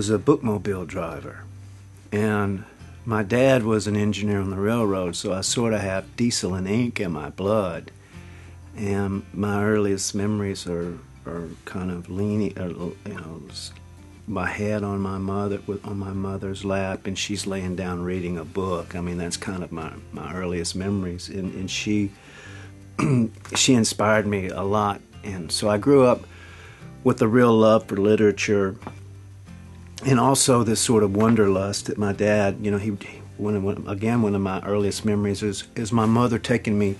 was a bookmobile driver, and my dad was an engineer on the railroad, so I sort of have diesel and ink in my blood. And my earliest memories are kind of leaning, my head on my mother's lap, and she's laying down reading a book. I mean, that's kind of my earliest memories, and she she inspired me a lot. And so I grew up with a real love for literature, and also this sort of wanderlust that my dad, one of my earliest memories is my mother taking me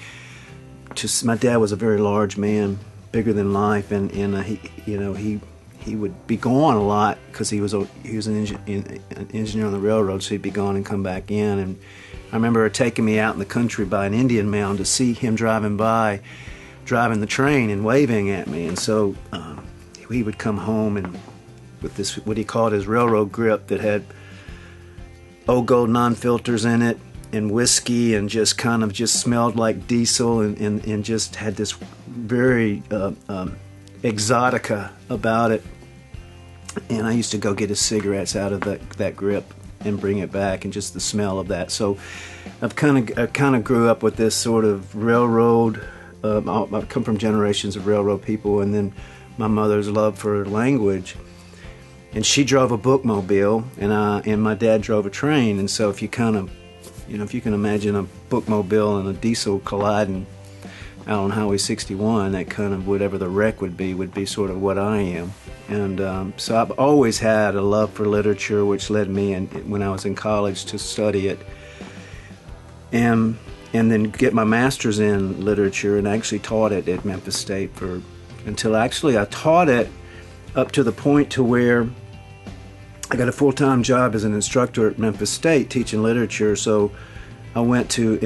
to. My dad was a very large man, bigger than life, and he would be gone a lot because he was an engineer on the railroad, so he'd be gone and come back in. And I remember her taking me out in the country by an Indian mound to see him driving the train and waving at me. And so he would come home and with this, what he called his railroad grip, that had Old Gold non-filters in it and whiskey, and just smelled like diesel, and just had this very exotica about it. And I used to go get his cigarettes out of that grip and bring it back, and just the smell of that. So I kind of grew up with this sort of railroad. I've come from generations of railroad people, and then my mother's love for language. And she drove a bookmobile, and my dad drove a train. And so if you can imagine a bookmobile and a diesel colliding out on Highway 61, that kind of, whatever the wreck would be sort of what I am. And so I've always had a love for literature, which led me, when I was in college, to study it, and then get my master's in literature, and I actually taught it at Memphis State until I taught it up to the point to where I got a full-time job as an instructor at Memphis State teaching literature. So I went to,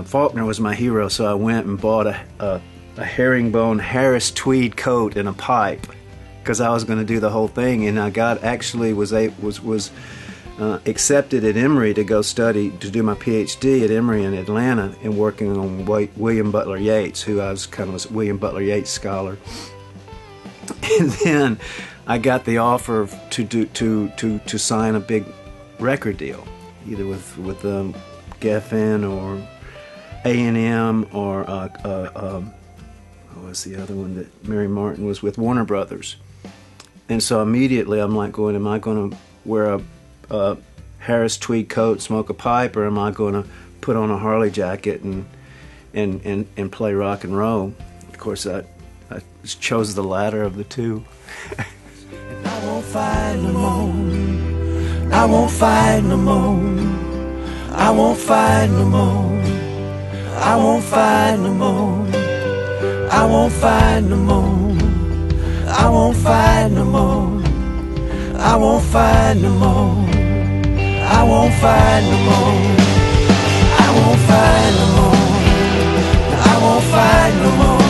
Faulkner was my hero, so I went and bought a herringbone Harris tweed coat and a pipe, because I was going to do the whole thing. And I was accepted at Emory to do my PhD at Emory in Atlanta, and working on William Butler Yeats, who I was kind of a William Butler Yeats scholar. And then I got the offer to sign a big record deal, either with Geffen or A&M, or what was the other one that Mary Martin was with, Warner Brothers. And so immediately I'm like going, am I going to wear a Harris tweed coat, smoke a pipe, or am I going to put on a Harley jacket and play rock and roll? Of course, I chose the latter of the two. And I won't fight no more. I won't fight no more. I won't fight no more. I won't fight no more. I won't fight no more. I won't fight no more. I won't fight no more. I won't fight no more. I won't fight no more. I won't fight no more.